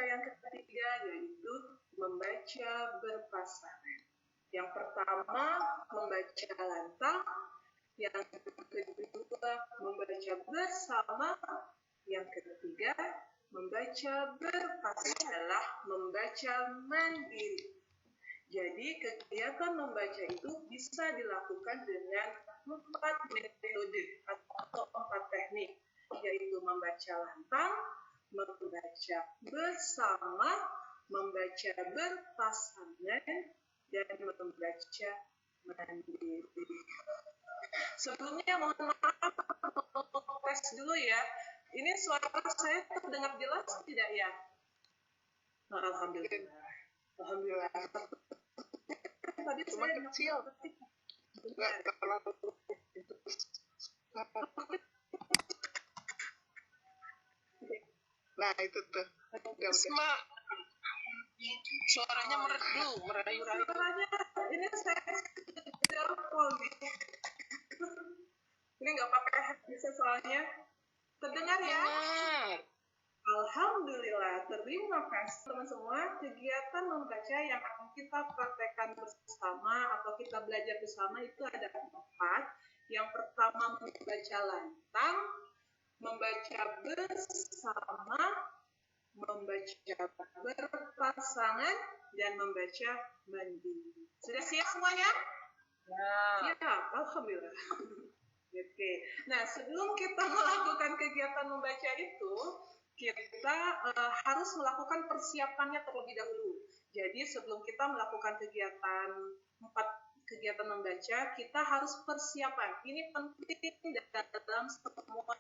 yang ketiga yaitu membaca berpasangan. Yang pertama membaca lantang, yang kedua membaca bersama, yang ketiga membaca berpasangan adalah membaca mandiri. Jadi kegiatan membaca itu bisa dilakukan dengan 4 metode atau 4 teknik, yaitu membaca lantang, membaca bersama, membaca berpasangan, dan membaca mandiri. Sebelumnya mohon maaf, mau tes dulu ya. Ini suara saya terdengar jelas tidak ya? Alhamdulillah. Alhamdulillah. Tadi cuma saya kecil, nggak terlalu. Nah itu tuh, Isma, suaranya merdu, merayu-rayu. Suaranya ini saya telepon nih. Ini nggak pakai headset soalnya. Terdengar ya? Dengar. Alhamdulillah, terima kasih teman semua. Kegiatan membaca yang akan kita praktekkan bersama atau kita belajar bersama itu ada 4. Yang pertama membaca lantang, membaca bersama, membaca berpasangan, dan membaca mandiri. Sudah siap semuanya? Ya. Siap, alhamdulillah. Oke. Nah, sebelum kita melakukan kegiatan membaca itu, kita harus melakukan persiapannya terlebih dahulu. Jadi sebelum kita melakukan kegiatan 4 kegiatan membaca, kita harus persiapan. Ini penting dalam semua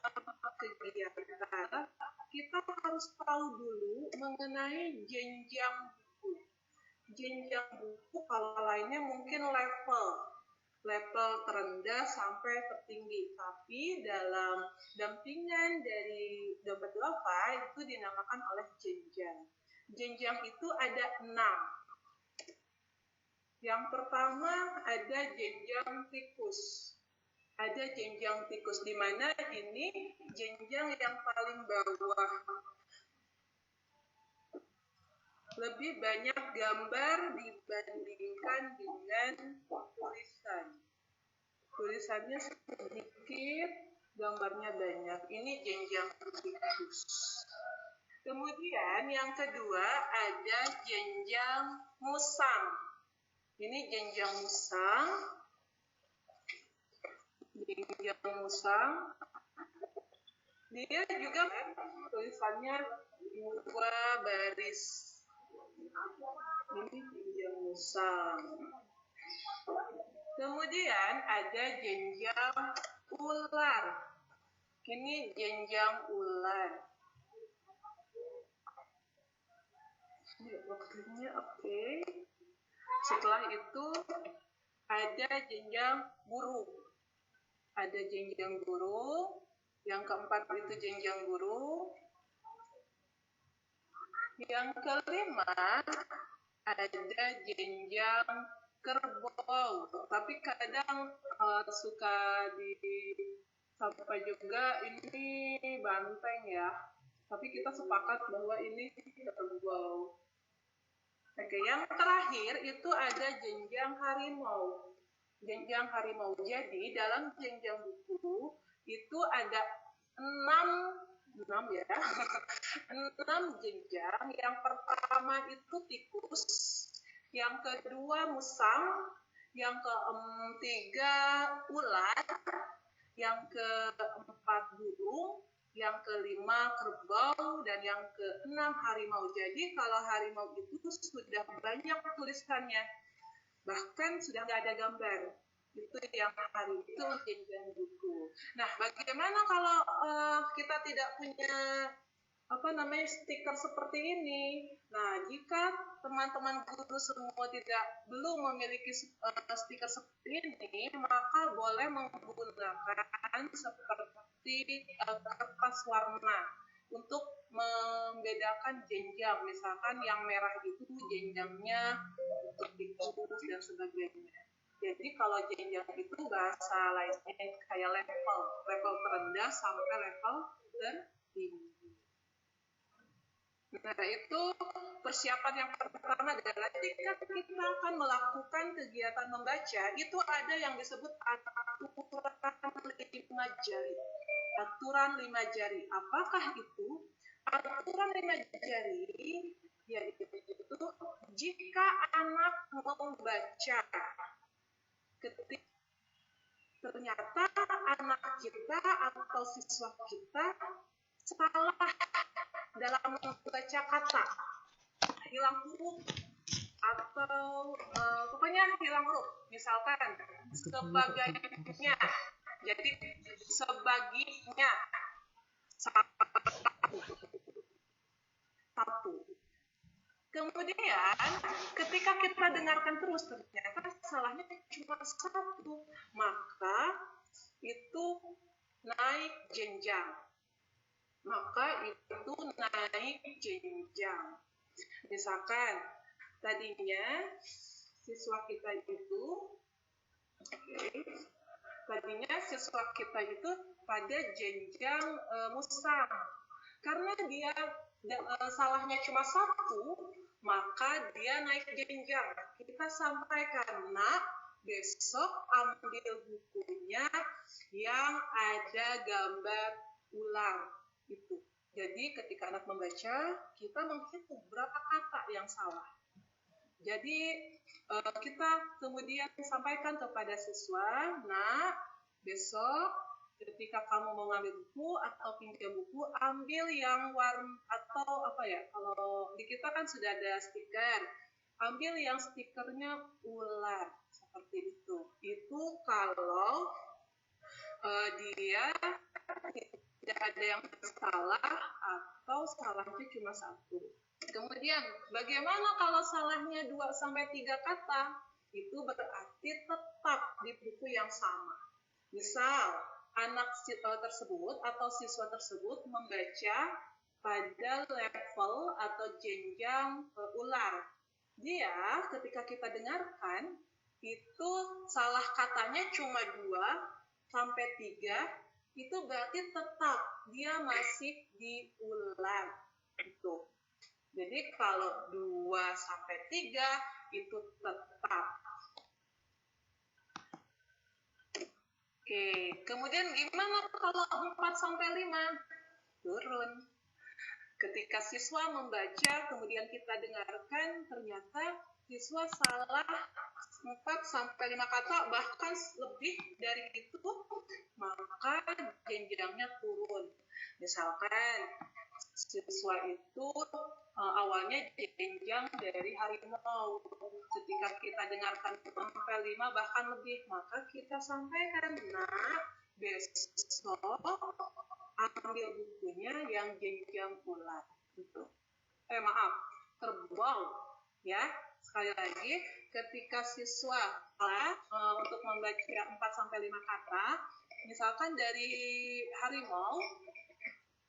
kegiatan. Kita harus tahu dulu mengenai jenjang buku. Jenjang buku kalau lainnya mungkin level terendah sampai tertinggi, tapi dalam dampingan dari dompet duafa itu dinamakan oleh jenjang. Jenjang itu ada 6. Yang pertama ada jenjang tikus. Ada jenjang tikus di mana ini jenjang yang paling bawah. Lebih banyak gambar dibandingkan dengan tulisan. Tulisannya sedikit, gambarnya banyak. Ini jenjang tikus. Kemudian yang kedua ada jenjang musang. Ini jenjang musang. Jenjang musang. Dia juga tulisannya 2 baris. Ini jenjang musang. Kemudian ada jenjang ular. Ini jenjang ular. Waktunya oke. Setelah itu ada jenjang burung. Ada jenjang burung. Yang keempat itu jenjang burung. Yang kelima ada jenjang kerbau, tapi kadang suka disapa juga ini banteng ya. Tapi kita sepakat bahwa ini kerbau. Oke, yang terakhir itu ada jenjang harimau. Jenjang harimau. Jadi dalam jenjang buku itu ada 6 ya. 6 jenjang. Yang pertama itu tikus, yang kedua musang, yang ketiga ular, yang keempat burung, yang kelima kerbau, dan yang keenam harimau. Jadi kalau harimau itu sudah banyak tulisannya, bahkan sudah nggak ada gambar. Itu yang harimau, itu jenjang buku. Nah, bagaimana kalau kita tidak punya stiker seperti ini? Nah, jika teman-teman guru semua belum memiliki stiker seperti ini, maka boleh menggunakan seperti kertas warna untuk membedakan jenjang. Misalkan yang merah itu jenjangnya untuk tikus dan sebagainya. Jadi kalau jenjang itu bahasa lainnya kayak level terendah sampai level tertinggi. Nah, itu persiapan yang pertama adalah ketika kita akan melakukan kegiatan membaca, itu ada yang disebut aturan 5 jari. Aturan 5 jari. Apakah itu? Aturan 5 jari yaitu jika anak membaca, ketika ternyata anak kita atau siswa kita salah dalam membaca kata, hilang huruf atau pokoknya hilang huruf, misalkan sebagainya, jadi sebaginya satu. Kemudian ketika kita dengarkan terus ternyata salahnya cuma satu, maka itu naik jenjang. Misalkan tadinya siswa kita itu pada jenjang musang. Karena dia salahnya cuma satu, maka dia naik jenjang. Kita sampaikan, nak, besok ambil bukunya yang ada gambar ular itu. Jadi ketika anak membaca, kita menghitung berapa kata yang salah. Jadi kita kemudian sampaikan kepada siswa, nak, besok ketika kamu mau ngambil buku atau pinjam buku, ambil yang warna atau apa ya, kalau di kita kan sudah ada stiker, ambil yang stikernya ular, seperti itu. Itu kalau dia tidak ada yang salah atau salahnya cuma satu. Kemudian bagaimana kalau salahnya 2-3 kata? Itu berarti tetap di buku yang sama. Misal anak tersebut atau siswa tersebut membaca pada level atau jenjang ular. Dia ketika kita dengarkan itu salah katanya cuma 2-3, itu berarti tetap dia masih di ular itu. Jadi kalau 2-3 itu tetap. Oke, kemudian gimana kalau 4-5? Turun. Ketika siswa membaca, kemudian kita dengarkan, ternyata siswa salah 4-5 kata, bahkan lebih dari itu, maka jenjangnya turun. Misalkan siswa itu awalnya jenjang dari harimau. Ketika kita dengarkan 5 bahkan lebih, maka kita sampaikan, nak, besok ambil bukunya yang jenjang ular. Gitu. Kerbau. Ya, sekali lagi, ketika siswa untuk membaca 4-5 kata, misalkan dari harimau,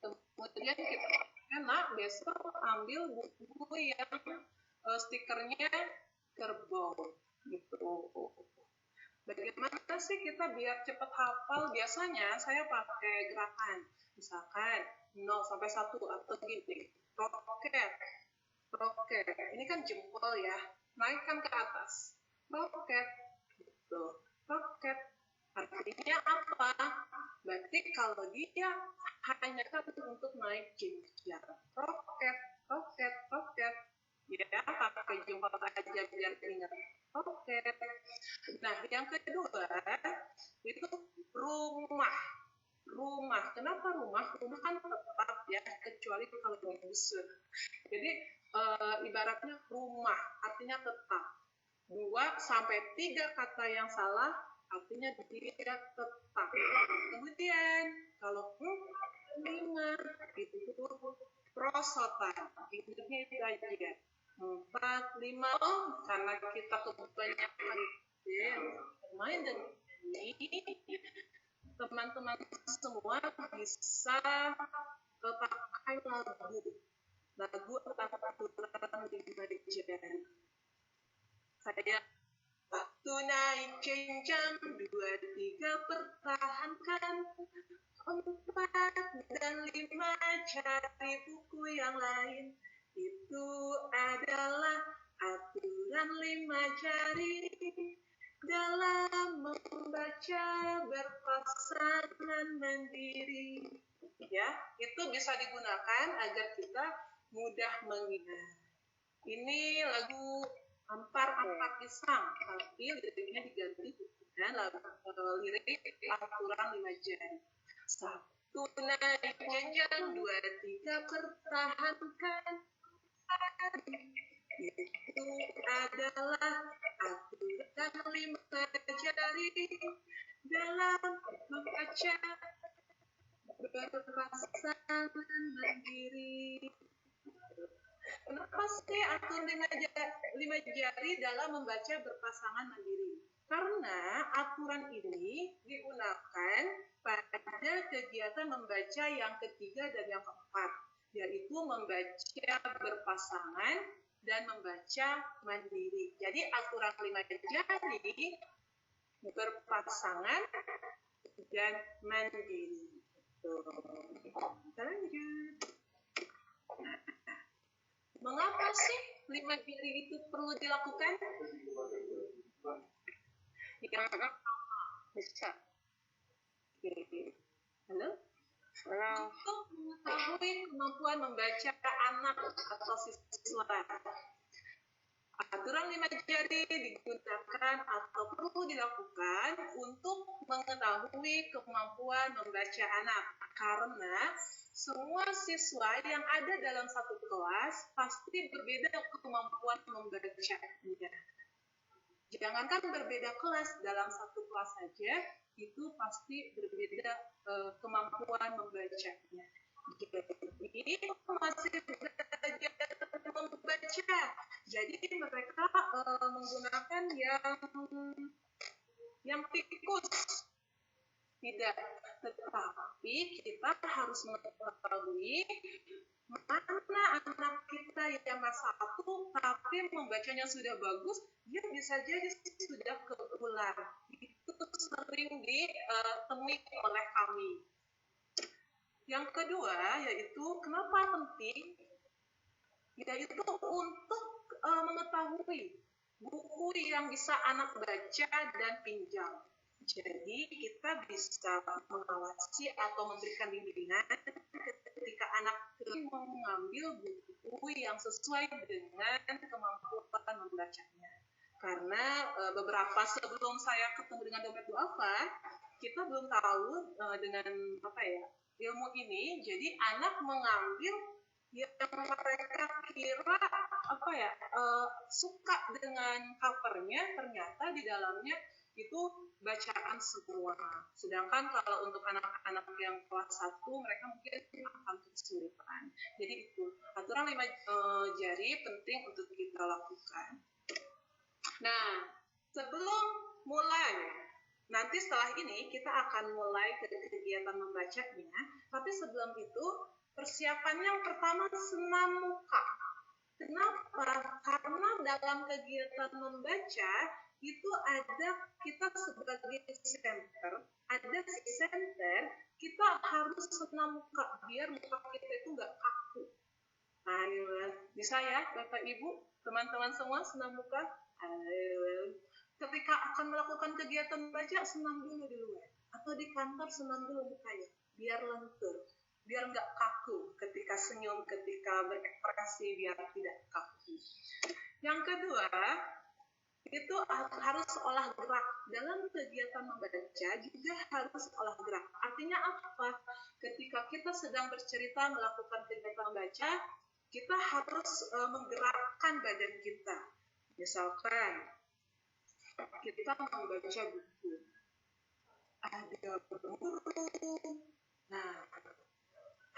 kemudian kita nak, besok ambil buku yang stikernya kerbau gitu. Bagaimana sih kita biar cepat hafal? Biasanya saya pakai gerakan, misalkan 0-1 atau gini, roket, ini kan jempol ya, naikkan ke atas, roket gitu. Roket artinya apa? Berarti kalau dia hanya kan untuk naik jenjang, roket, ya pakai jempol aja biar ingat, roket. Nah, yang kedua itu rumah. Kenapa rumah? Rumah kan tetap ya, kecuali kalau digusur. Jadi ibaratnya rumah artinya tetap. 2-3 kata yang salah artinya dia tetap. Kemudian kalau 5 itu prosotan, intinya itu aja. 4-5 karena kita kebanyakan bermain dan ini, teman-teman semua bisa pakai lagu aturan 5 jari. Saya waktu naik jenjang 2-3 pertahankan, 4 dan 5 cari buku yang lain. itu adalah aturan 5 jari dalam membaca berpasangan mandiri. Ya, itu bisa digunakan agar kita mudah mengingat. Ini lagu Ampar-Ampar Pisang, tapi liriknya diganti dengan lirik aturan 5 jari. 1 naik jenjang, 2, 3 pertahankan. Itu adalah aturan 5 jari dalam membaca berpasangan mandiri. Kenapa sih atur 5 jari dalam membaca berpasangan mandiri? Karena aturan ini digunakan pada kegiatan membaca yang ketiga dan yang keempat, yaitu membaca berpasangan dan membaca mandiri. Jadi aturan 5 jari berpasangan dan mandiri. Lanjut. Mengapa sih 5 jari itu perlu dilakukan? Yang pertama, Bisa. halo? Halo. Untuk mengetahui kemampuan membaca anak atau siswa. Aturan 5 jari digunakan atau perlu dilakukan untuk mengetahui kemampuan membaca anak. Karena semua siswa yang ada dalam satu kelas pasti berbeda kemampuan membacanya. Jangankan berbeda kelas, dalam satu kelas saja itu pasti berbeda kemampuan membacanya. Jadi masih belajar membaca. Jadi mereka menggunakan yang tikus. Tidak, tetapi kita harus mengetahui mana anak kita yang kelas 1 tapi membacanya sudah bagus, dia bisa jadi sudah keular. Itu sering ditemui oleh kami. Yang kedua yaitu kenapa penting? Yaitu untuk mengetahui buku yang bisa anak baca dan pinjam. Jadi kita bisa mengawasi atau memberikan bimbingan ketika anak mau mengambil buku yang sesuai dengan kemampuan membacanya. Karena beberapa sebelum saya ketemu dengan dompet duafa, kita belum tahu dengan ilmu ini. Jadi anak mengambil yang mereka kira suka dengan covernya, ternyata di dalamnya itu bacaan semua. Sedangkan kalau untuk anak-anak yang kelas 1 mereka mungkin akan kesulitan. Jadi itu aturan 5 jari penting untuk kita lakukan. Nah, sebelum mulai, nanti setelah ini kita akan mulai kegiatan membacanya, tapi sebelum itu persiapan yang pertama senam muka. Kenapa? Karena dalam kegiatan membaca itu ada kita sebagai center, kita harus senam muka biar muka kita itu nggak kaku. Ayo, bisa ya Bapak Ibu, teman-teman semua senam muka? Ayo. Ketika akan melakukan kegiatan membaca, senam dulu di luar atau di kantor, senam dulu mukanya biar lentur, biar nggak kaku ketika senyum, ketika berekspresi, biar tidak kaku. Yang kedua, itu harus olah gerak. Dalam kegiatan membaca juga harus olah gerak. Artinya apa? Ketika kita sedang bercerita melakukan kegiatan membaca, kita harus menggerakkan badan kita. Misalkan kita membaca buku, ada burung. Nah,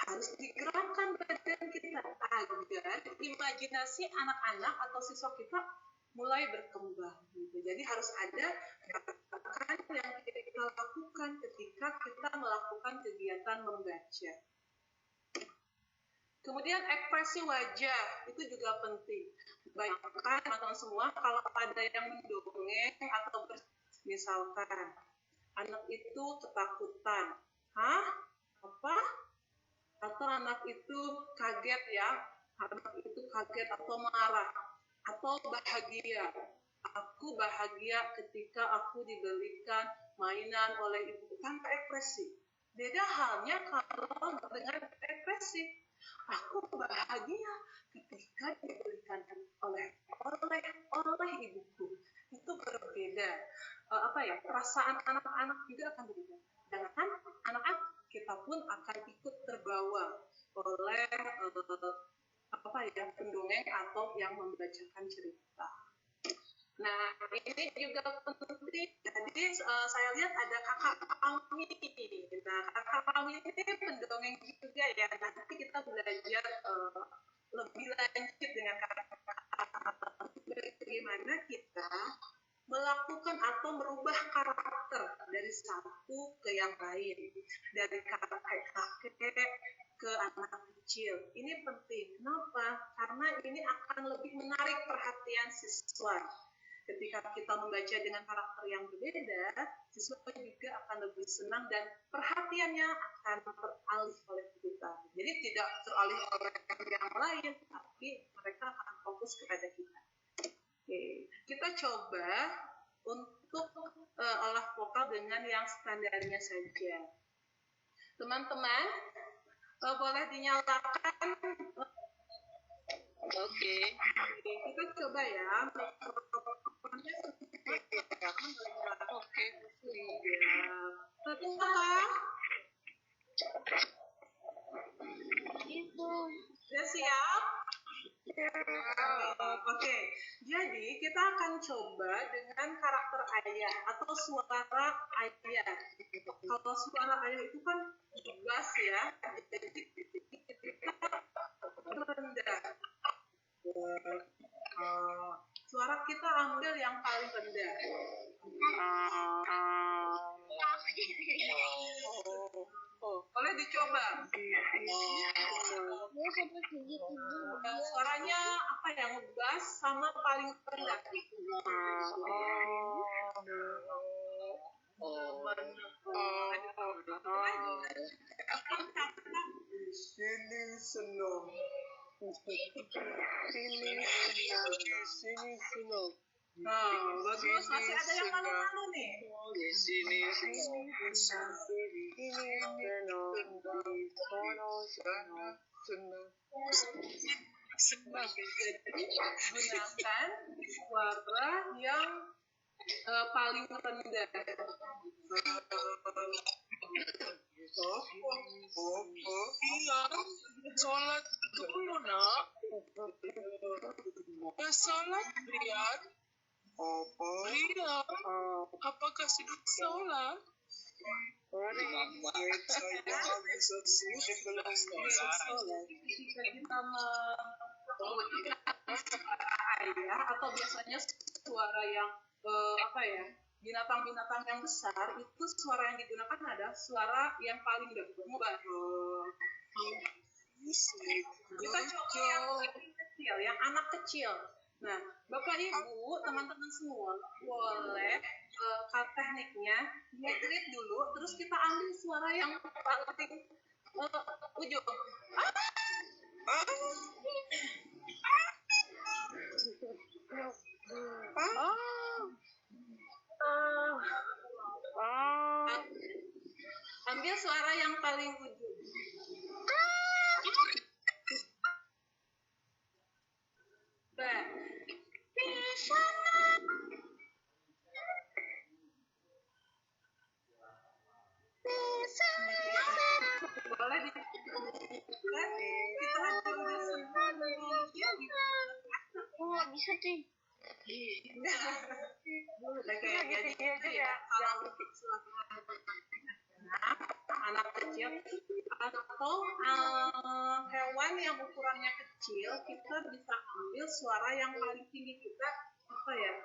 harus digerakkan badan kita agar imajinasi anak-anak atau siswa kita mulai berkembang. Jadi harus ada gerakan yang kita lakukan ketika kita melakukan kegiatan membaca. Kemudian ekspresi wajah itu juga penting. Bayangkan teman-teman semua kalau ada yang mendongeng atau misalkan anak itu ketakutan. Hah? Apa? Atau anak itu kaget ya. Anak itu kaget atau marah, atau bahagia. Aku bahagia ketika aku dibelikan mainan oleh ibu tanpa ekspresi. Beda halnya kalau dengan ekspresi. Aku bahagia ketika dibelikan oleh ibuku. Itu berbeda. Perasaan anak-anak juga akan berbeda. Dan anak-anak kita pun akan ikut terbawa oleh pendongeng atau yang membacakan cerita. Nah, ini juga penting. Jadi saya lihat ada kakak Ami. Nah, kakak Ami ini pendongeng juga ya. Nanti kita belajar lebih lanjut dengan kakak bagaimana kita melakukan atau merubah karakter dari satu ke yang lain, dari kakek-kakek ke anak kecil. Ini penting. Kenapa? Karena ini akan lebih menarik perhatian siswa. Ketika kita membaca dengan karakter yang berbeda, siswa juga akan lebih senang dan perhatiannya akan teralih oleh kita. Jadi tidak teralih oleh yang lain, tapi mereka akan fokus kepada kita. Oke, kita coba untuk olah vokal dengan yang standarnya saja. Teman-teman, boleh dinyalakan. Oke. Kita coba ya. Mikrofonnya Oke. Apakah? Sudah siap? Oke. Jadi kita akan coba dengan karakter ayah atau suara ayah. Kalau suara ayah itu kan tegas ya. Jadi kita rendah. Suara kita ambil yang paling rendah. Boleh dicoba. Suaranya apa yang ngegas sama paling rendah. Sini senang. Sini senang. Bagus, masih ada yang malu-malu nih. Sini senang. Gunakan suara yang paling rendah. Iya, sholat dulu nak. Sholat Brian. Brian, apakah sudah sholat? Ayah atau biasanya suara yang binatang-binatang yang besar itu suara yang digunakan adalah suara yang paling baru. Kita coba yang anak kecil. Nah, Bapak Ibu, teman-teman semua boleh tekniknya lihat dulu, terus kita ambil suara yang paling ujung. Ambil suara yang paling ujung. Boleh ditunjukkan kita udah senang nggak bisa sih. Jadi ya kalau anak kecil atau hewan yang ukurannya kecil, kita bisa ambil suara yang paling tinggi kita gitu ya.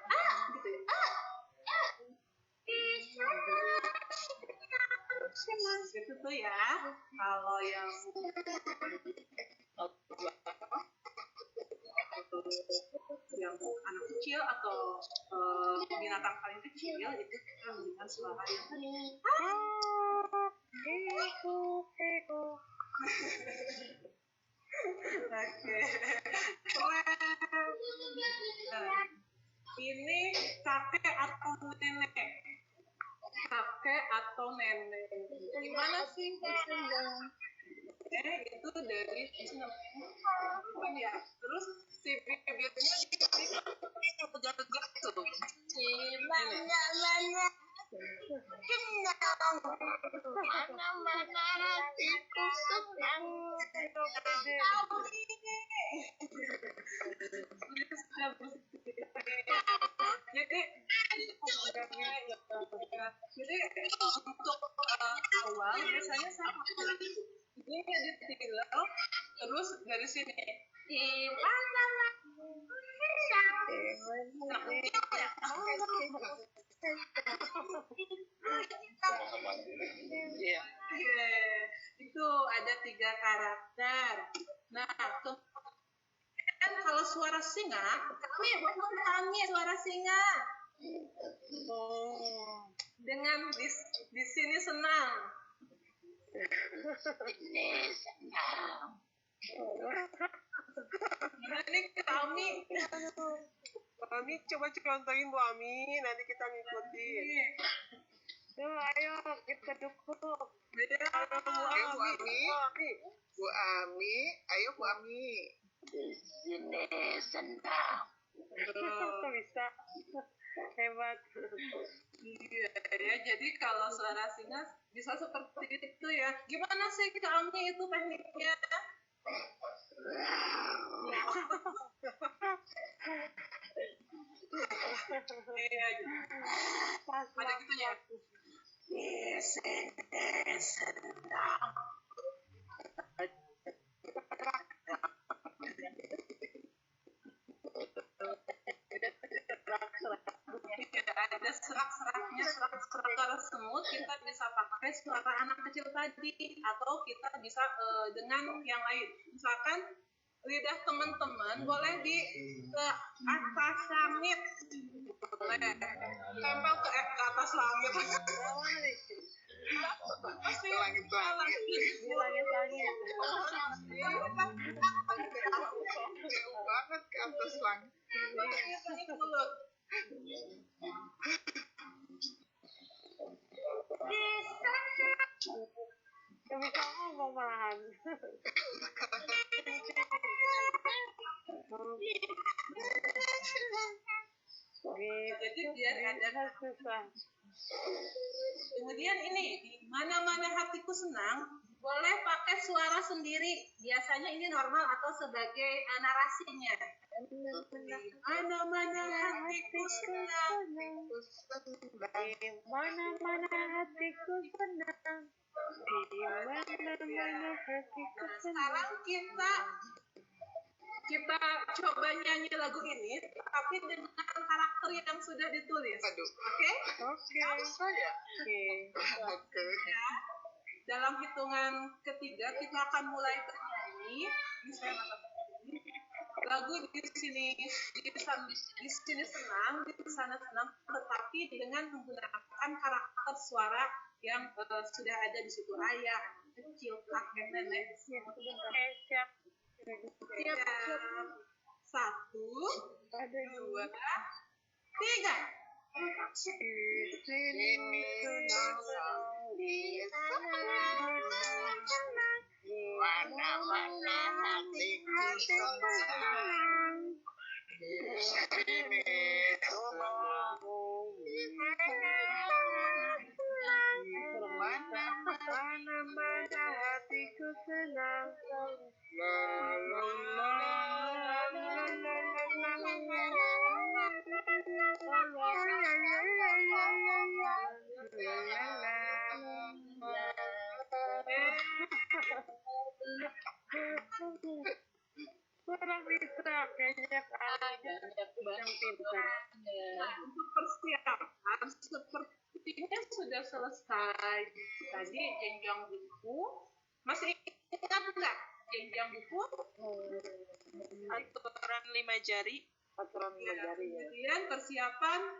Gitu tuh ya. Kalau yang anak kecil atau binatang paling kecil itu kita menggunakan suara yang Oke. kakek atau nenek. Gimana sih? Itu dari bukan ya. Terus si bibirnya tegak-tegak tuh. Mana hatiku senang. Jadi untuk awal biasanya saya ini ditilau terus dari sini itu ada 3 karakter. Nah, kan kalau suara singa, kami suara singa. Dengan di sini senang. Ini kami. Ami coba contohin Bu Ami, nanti kita ngikutin. Ayo kita dukung. Ayo Bu Ami. Bu Ami, ayo Bu Ami. Di sini senang. Bisa. Hebat. Iya ya, jadi kalau suara singa bisa seperti itu ya. Gimana sih kami itu tekniknya? Iya, ada gitu ya. Senang. Ada serak-seraknya, serak-serak semut, kita bisa pakai suara anak kecil tadi, atau kita bisa dengan yang lain. Misalkan lidah teman-teman boleh di ke atas langit, boleh tempel ke atas langit. Pasti langit. Jauh banget ke atas langit. Mulut. Bisa ngomong malahan. Jadi biar ada susah. Kemudian ini di mana-mana hatiku senang boleh pakai suara sendiri. Biasanya ini normal atau sebagai narasinya. Mana-mana hatiku senang. Di mana-mana hatiku senang. Di mana-mana hatiku senang. Sekarang kita coba nyanyi lagu ini, tapi dengan karakter yang sudah ditulis. Oke? Oke. Saya. Oke. Ya. Dalam hitungan ketiga kita akan mulai bernyanyi. Ini saya lagu di sini senang, di sana senang, tetapi dengan menggunakan karakter suara yang sudah ada di situ. Ayah, kecil, kakek, nenek. Siap. Siap. 1, 2, 3. Sini senang di Mana-mana hatiku senang. Sini mana-mana hatiku senang. Kurang bisa kayaknya yang pintar. Untuk persiapan sepertinya sudah selesai. Tadi jenjang buku. Masih ingat nggak jenjang buku? Aturan 5 jari. Aturan 5 jari ya. Kemudian persiapan.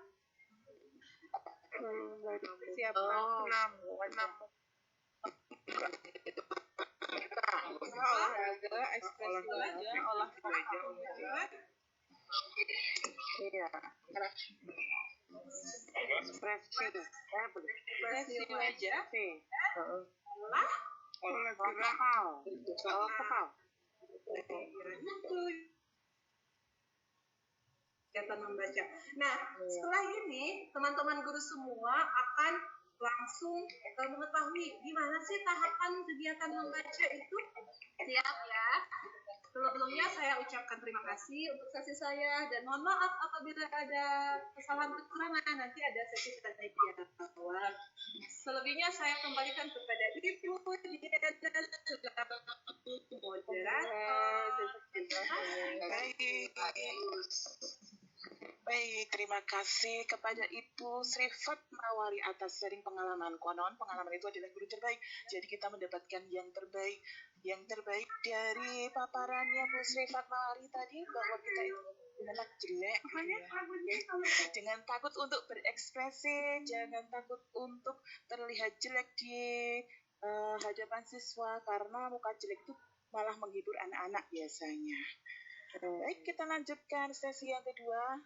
Olahraga, ekspresi wajah, olahraga. Iya. Ekspresi. Ekspresi wajah adalah Vokal. Vokal. itu kegiatan membaca. Nah, setelah ini teman-teman guru semua akan langsung mengetahui gimana sih tahapan kegiatan membaca itu. Siap ya? Sebelumnya saya ucapkan terima kasih untuk sesi saya dan mohon maaf apabila ada kesalahan kekurangan, nanti ada sesi tanya jawab. Selebihnya saya kembalikan kepada Ibu dia sebagai moderator. Baik, terima kasih kepada Ibu Sri Fatmawati atas sharing pengalaman. Konon pengalaman itu adalah guru terbaik. Jadi kita mendapatkan yang terbaik dari paparannya Bu Sri Fatmawati tadi, bahwa kita itu anak jelek. Jangan takut untuk berekspresi, jangan takut untuk terlihat jelek di hadapan siswa, karena muka jelek itu malah menghibur anak-anak biasanya. Baik, kita lanjutkan sesi yang kedua.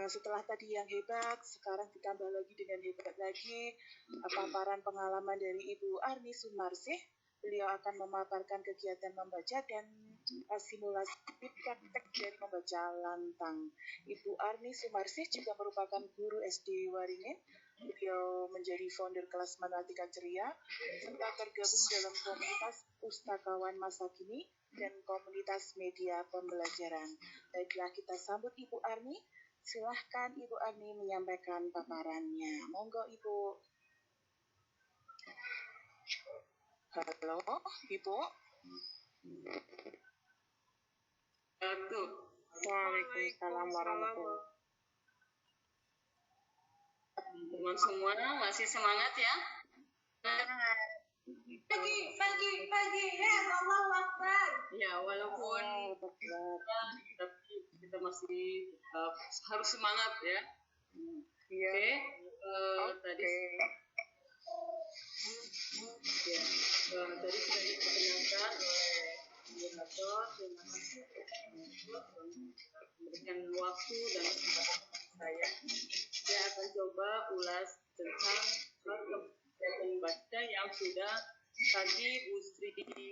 Setelah tadi yang hebat, sekarang ditambah lagi dengan hebat lagi paparan pengalaman dari Ibu Arni Sumarsih. Beliau akan memaparkan kegiatan membaca dan simulasi praktek dari membaca lantang. Ibu Arni Sumarsih juga merupakan guru SD Waringin. Beliau menjadi founder kelas Matematika Ceria, serta tergabung dalam komunitas pustakawan masa kini dan komunitas media pembelajaran. Baiklah, kita sambut Ibu Arni. Silahkan Ibu Arni menyampaikan paparannya. Monggo Ibu. Halo, Ibu. Waalaikumsalam warahmatullahi. Teman semua masih semangat ya? Pagi ya, Allahu Akbar. Ya, walaupun kita masih harus semangat ya. Oke. Tadi sudah diperkenalkan oleh moderator. Terima kasih memberikan waktu dan kesempatan saya. Saya akan coba ulas tentang kegiatan membaca yang sudah tadi Bu Sri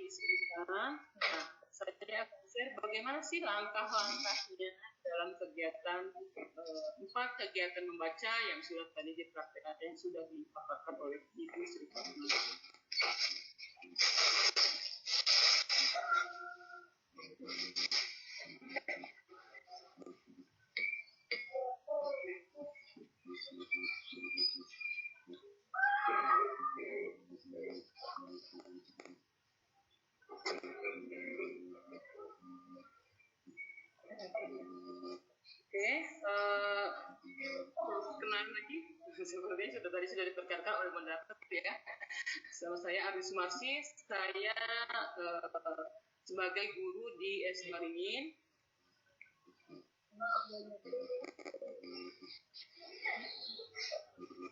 sebutkan. Nah, saya akan share bagaimana sih langkah-langkahnya dalam kegiatan 4 kegiatan membaca yang sudah tadi dipraktikkan, yang sudah dipaparkan oleh Ibu Sri Fatmawati. Kenal lagi, sepertinya sudah diperkenalkan oleh moderator ya. Sama saya Arni Sumarsih, saya sebagai guru di SD Waringin.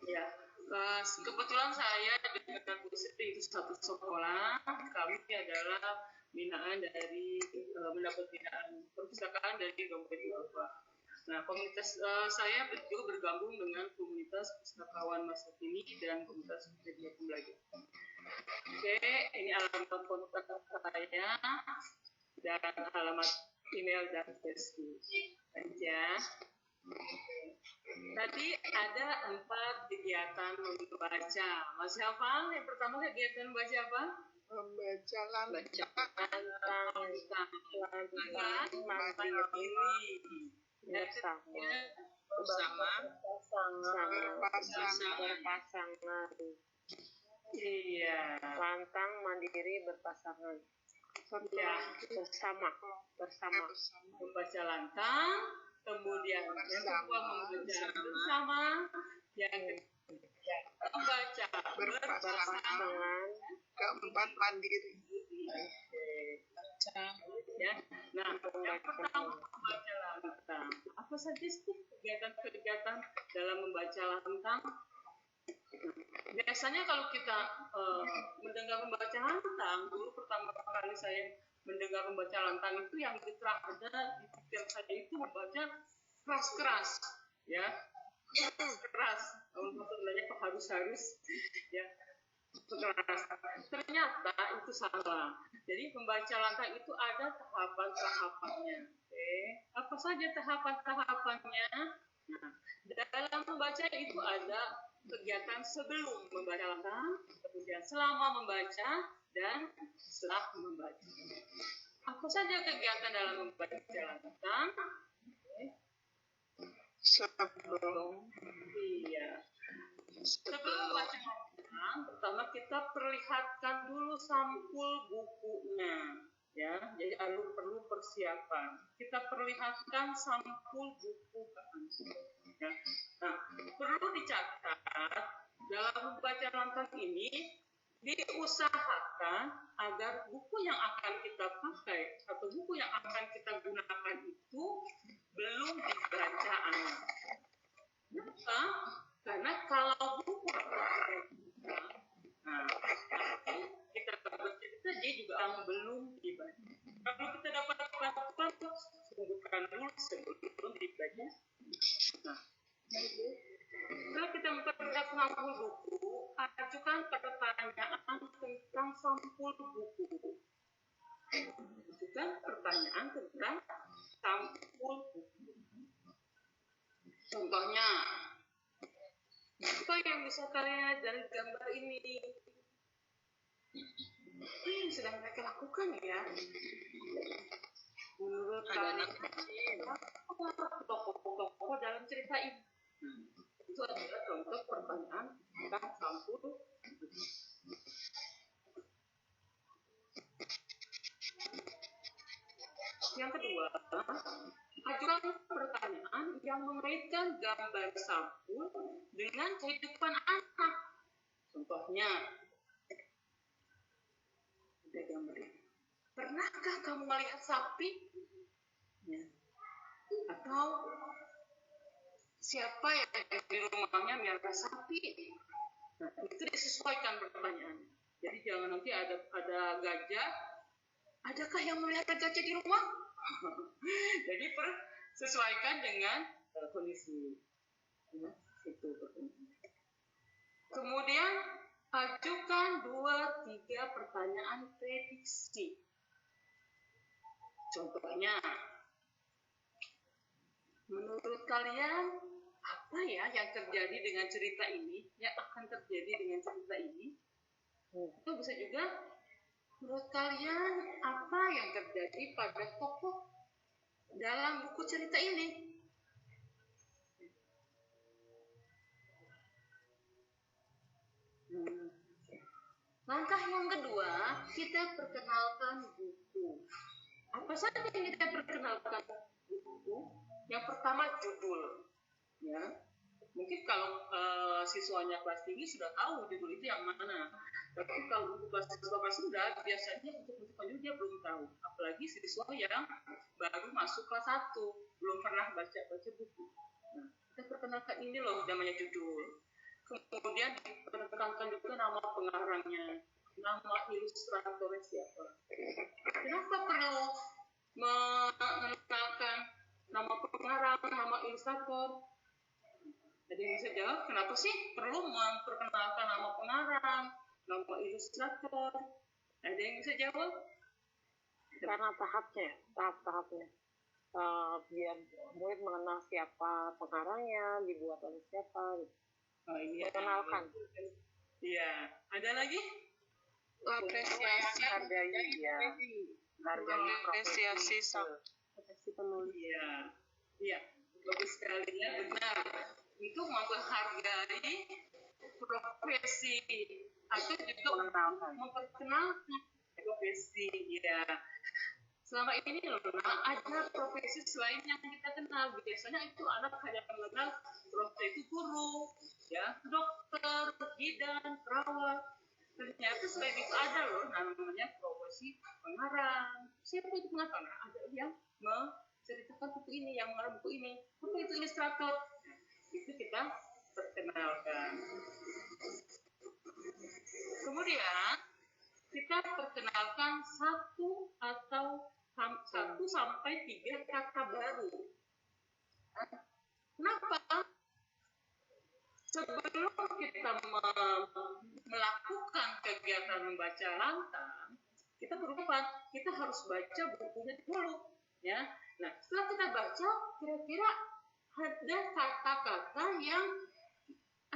Ya, kebetulan saya dengan Bu Sri itu satu sekolah. Kami adalah binaan dari mendapat binaan perpustakaan dari Dompet Bapak. Nah, komunitas saya juga bergabung dengan komunitas pustakawan masa kini dan komunitas media pembelajaran. Oke, ini alamat kontak saya dan alamat email dan Facebook aja. Tadi ada 4 kegiatan membaca. Masih hafal? Yang pertama kegiatan membaca apa? Membaca lantang. Berpasangan. Iya. Lantang, mandiri, berpasangan. Ya. Bersama. Membaca lantang, kemudian yang kedua membaca bersama, yang ketiga membaca berpasangan, keempat mandiri. Ya. Nah, yang pertama membaca lantang. Apa saja sih kegiatan-kegiatan dalam membaca lantang? Biasanya kalau kita mendengar membaca lantang, dulu pertama kali saya mendengar membaca lantang itu yang terada di pikiran saya itu membaca keras-keras, ya. keras. Maksudnya kok harus ya keras. Ternyata itu salah. Jadi membaca lantai itu ada tahapan-tahapannya. Oke, apa saja tahapan-tahapannya? Nah, dalam membaca itu ada kegiatan sebelum membaca lantai, kemudian selama membaca, dan setelah membaca. Apa saja kegiatan dalam membaca lantai? Sebelum Iya. Sebelum membaca lantai, pertama kita perlihatkan dulu sampul bukunya. Ya, jadi perlu persiapan. Kita perlihatkan sampul buku ke antum. Ya. Nah, perlu dicatat dalam membaca lantai ini diusahakan agar buku yang akan kita pakai atau buku yang akan kita gunakan itu belum dibaca anak. Kenapa? Karena kalau buku nanti kita bercerita dia juga belum dibaca. Kalau kita dapat bantuan, tunggukan dulu sebelum dibaca. Nah, setelah kita memperlihatkan sampul buku, ajukan pertanyaan tentang sampul buku. Ajukan pertanyaan tentang sampul buku. Contohnya, apa yang bisa kalian lihat dari gambar ini? Apa yang sedang mereka lakukan ya? Menurut kalian, apa tokoh-tokoh dalam cerita ini? Itu adalah contoh pertanyaan tentang sampul buku. Yang kedua, ajukan pertanyaan yang mengaitkan gambar sampul dengan kehidupan anak. Contohnya, ada gambar ini. Pernahkah kamu melihat sapi? Ya. Atau siapa yang di rumahnya melihara sapi? Nah, itu disesuaikan pertanyaannya. Jadi jangan nanti ada gajah. Adakah yang melihara gajah di rumah? Jadi sesuaikan dengan kondisi. Ya, itu pertanyaannya. Kemudian ajukan 2-3 pertanyaan prediksi. Contohnya, menurut kalian apa ya yang terjadi dengan cerita ini? Yang akan terjadi dengan cerita ini? Itu bisa juga, menurut kalian apa yang terjadi pada tokoh dalam buku cerita ini? Langkah yang kedua, kita perkenalkan buku. Apa saja yang kita perkenalkan buku? Yang pertama judul. Ya, mungkin kalau siswanya kelas tinggi sudah tahu judul itu yang mana. Tapi kalau untuk siswa kelas rendah, biasanya untuk judul dia belum tahu. Apalagi siswa yang baru masuk kelas 1, belum pernah baca buku. Nah, kita perkenalkan ini loh namanya judul. Kemudian diperkenalkan juga nama pengarangnya, nama ilustratornya siapa. Kenapa perlu mengenalkan nama pengarang, nama ilustrator? Jadi bisa jawab, kenapa sih perlu memperkenalkan nama pengarang, nama ilustrator? Ada yang bisa jawab? Karena tahap-tahapnya. Biar murid mengenal siapa pengarangnya, dibuat oleh siapa. Oh iya. Perkenalkan. Iya. Ada lagi? apresiasi Hargai dia. Hargai apresiasi profesi penulis. Iya. Iya. Bagus sekali ya, benar. Itu menghargai profesi atau juga memperkenalkan profesi. Ya. Selama ini ada profesi selain yang kita kenal. Biasanya itu anak hanya mengenal profesi itu guru, ya, dokter, bidan, perawat. Ternyata selain itu ada loh namanya profesi pengarang. Siapa itu pengarang? Ada yang menceritakan buku ini, yang mengarang buku ini. Apa itu ilustrator? Itu kita perkenalkan. Kemudian kita perkenalkan 1 sampai 3 kata baru. Kenapa? sebelum kita melakukan kegiatan membaca lantang, kita kita harus baca bukunya dulu, ya. Nah, setelah kita baca, kira-kira ada kata-kata yang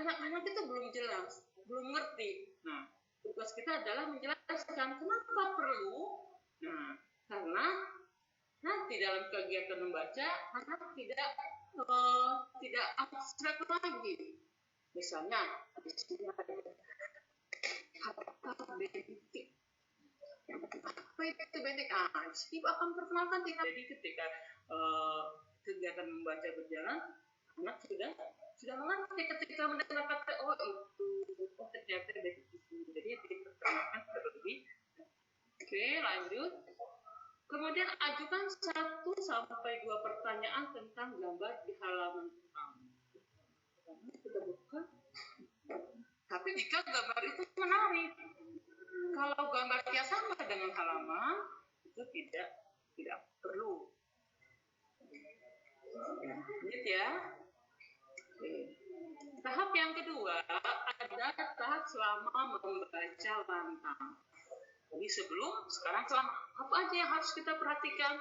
anak-anak itu belum jelas, belum ngerti. Nah, tugas kita adalah menjelaskan kenapa perlu. Nah, karena nanti dalam kegiatan membaca, anak tidak abstrak lagi. Misalnya, di sini ada kata bentik. Apa itu bentik? Ibu akan perkenalkan tidak. Jadi ketika kegiatan membaca berjalan, anak sudah mengerti ketika mendengar kata ternyata bentik itu. Jadi diperkenalkan terlebih. Oke, lanjut. Kemudian ajukan 1 sampai 2 pertanyaan tentang gambar di halaman pertama. Kita buka. Tapi jika gambar itu menarik, kalau gambarnya sama dengan halaman, itu tidak perlu. Gitu ya. Tahap yang kedua ada tahap selama membaca lantang. Jadi sekarang selama apa aja yang harus kita perhatikan?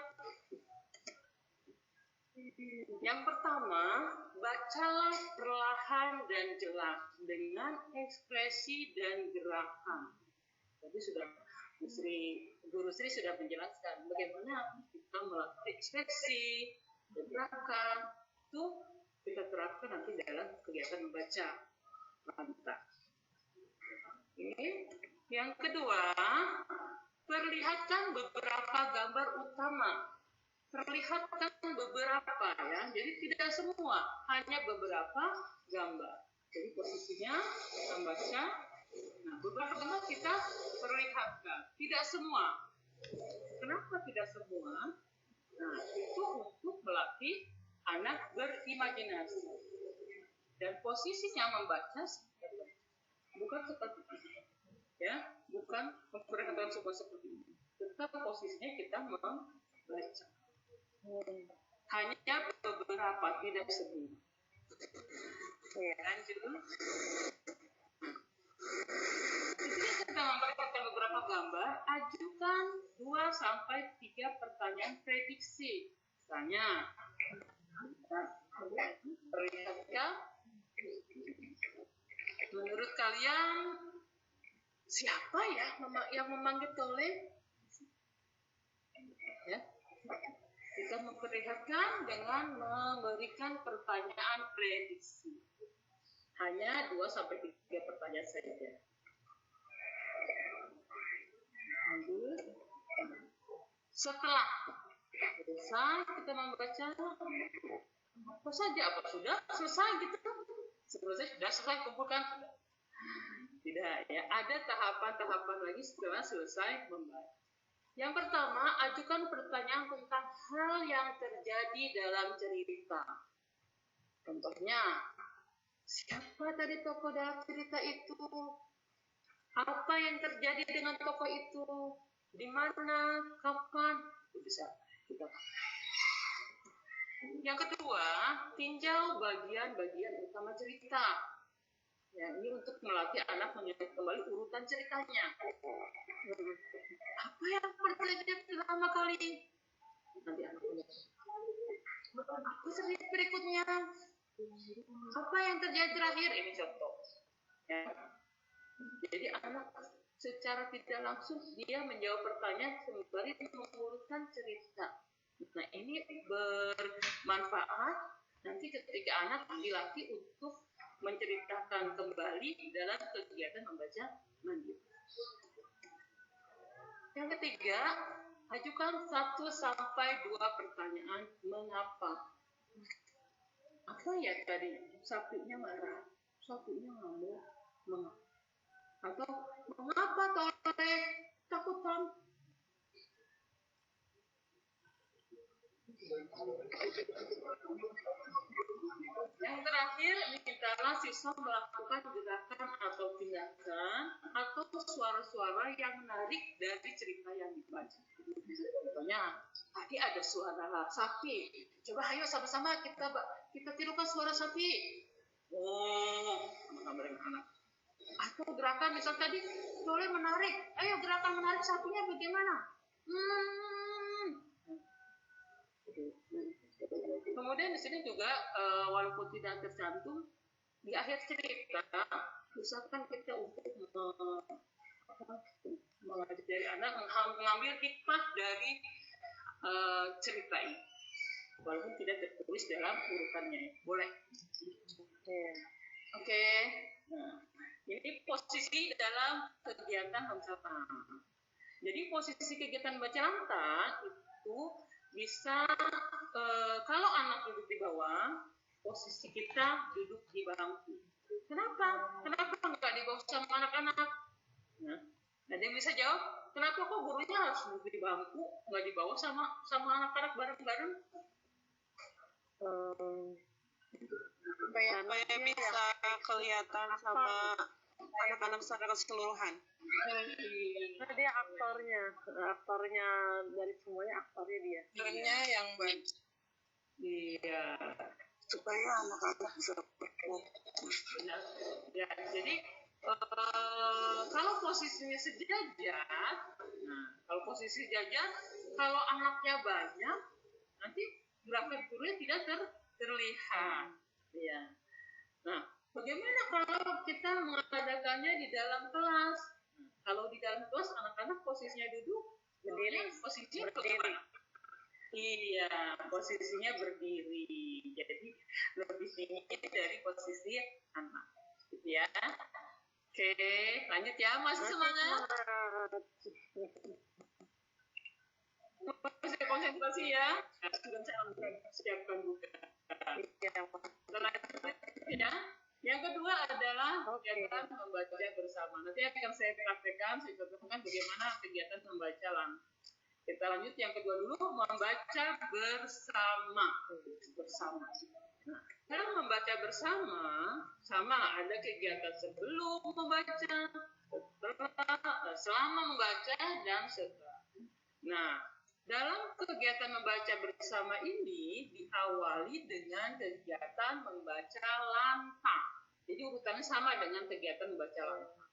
Yang pertama, bacalah perlahan dan jelas dengan ekspresi dan gerakan. Tadi Guru Sri sudah menjelaskan bagaimana kita melakukan ekspresi dan gerakan. Itu kita terapkan nanti dalam kegiatan membaca lantang. Oke. Yang kedua, perlihatkan beberapa gambar utama. Perlihatkan beberapa ya, jadi tidak semua, hanya beberapa gambar. Jadi posisinya membaca. Nah, beberapa gambar kita perlihatkan, tidak semua. Kenapa tidak semua? Nah, itu untuk melatih anak berimajinasi. Dan posisinya membaca bukan seperti ini. Ya, bukan memperhatikan semua seperti ini. Tetap posisinya kita membaca. Hanya beberapa, tidak semua. Lanjut. Ketika kita memperhatikan beberapa gambar, ajukan 2 sampai 3 pertanyaan prediksi. Misalnya, perlihatkan menurut kalian siapa ya yang memanggil Tole? Ya. Kita memperlihatkan dengan memberikan pertanyaan prediksi. Hanya 2 sampai 3 pertanyaan saja. Setelah selesai kita membaca apa saja, apa sudah selesai gitu? Sudah selesai kumpulkan? Tidak ya, ada tahapan-tahapan lagi setelah selesai membaca. Yang pertama, ajukan pertanyaan tentang hal yang terjadi dalam cerita. Contohnya, siapa tadi tokoh dalam cerita itu? Apa yang terjadi dengan tokoh itu? Di mana? Kapan? Itu bisa kita. Yang kedua, tinjau bagian-bagian utama cerita. Ya, ini untuk melatih anak mengingat kembali urutan ceritanya. Apa yang terjadi pertama kali? Nanti anak punya. Apa cerita berikutnya? Apa yang terjadi terakhir? Ini contoh. Ya. Jadi anak secara tidak langsung dia menjawab pertanyaan sembari mengurutkan cerita. Nah, ini bermanfaat nanti ketika anak dilatih untuk menceritakan kembali dalam kegiatan membaca mandiri. Yang ketiga, ajukan 1 sampai 2 pertanyaan mengapa. Apa ya tadi? Sapinya marah, sapinya ngamuk, mengapa? Atau mengapa Tole takutan? Yang terakhir, mintalah siswa melakukan gerakan atau tindakan atau suara-suara yang menarik dari cerita yang dibaca. Contohnya, tadi ada suara sapi. Coba ayo sama-sama kita tirukan suara sapi. menggambar dengan anak. Atau gerakan misal tadi boleh menarik, ayo gerakan menarik sapinya bagaimana? Kemudian di sini juga walaupun tidak tercantum di akhir cerita, usahakan kita untuk mengajari anak mengambil hikmah dari cerita ini, walaupun tidak tertulis dalam urutannya, boleh. Oke. Nah, ini posisi dalam kegiatan membaca lantai. Jadi posisi kegiatan membaca lantai itu bisa kalau anak duduk di bawah, posisi kita duduk di bangku. Kenapa? Kenapa nggak di bawah sama anak-anak? Nah, ada yang bisa jawab? Kenapa kok gurunya harus duduk di bangku, nggak di bawah sama anak-anak bareng-bareng? Supaya bisa kelihatan sama anak-anak secara keseluruhan. Nah, dia aktornya dari semuanya, aktornya dia. Aktornya yang baik. Iya. Supaya anak-anak bisa berfokus. Ya, jadi kalau posisinya sejajar, kalau posisi sejajar, kalau anaknya banyak, nanti grafik gurunya tidak terlihat. Ya. Nah, bagaimana kalau kita mengadakannya di dalam kelas? Kalau di dalam kelas anak-anak posisinya duduk, berdiri, posisinya bagaimana? Iya, posisinya berdiri. Jadi lebih tinggi dari posisi anak. Gitu ya. Oke, lanjut ya. Masih semangat? Masih konsentrasi ya? Sudah saya siapkan juga. Lanjut ya. Yang kedua adalah kegiatan membaca bersama. Nanti akan saya praktekkan, saya contohkan bagaimana kegiatan membaca lantai. Kita lanjut yang kedua dulu, membaca bersama. Nah, dalam membaca bersama, sama ada kegiatan sebelum membaca, selama membaca, dan setelah. Nah, dalam kegiatan membaca bersama ini diawali dengan kegiatan membaca lantang. Jadi urutannya sama dengan kegiatan membaca lantang.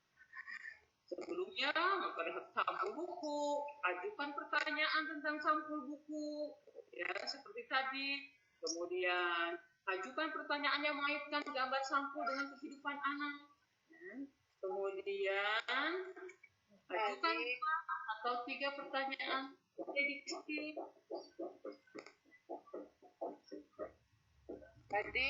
Sebelumnya, memperlihatkan sampul buku, ajukan pertanyaan tentang sampul buku, ya seperti tadi. Kemudian, ajukan pertanyaan yang mengaitkan gambar sampul dengan kehidupan anak. Kemudian, ajukan 2 atau 3 pertanyaan prediksi. Tadi,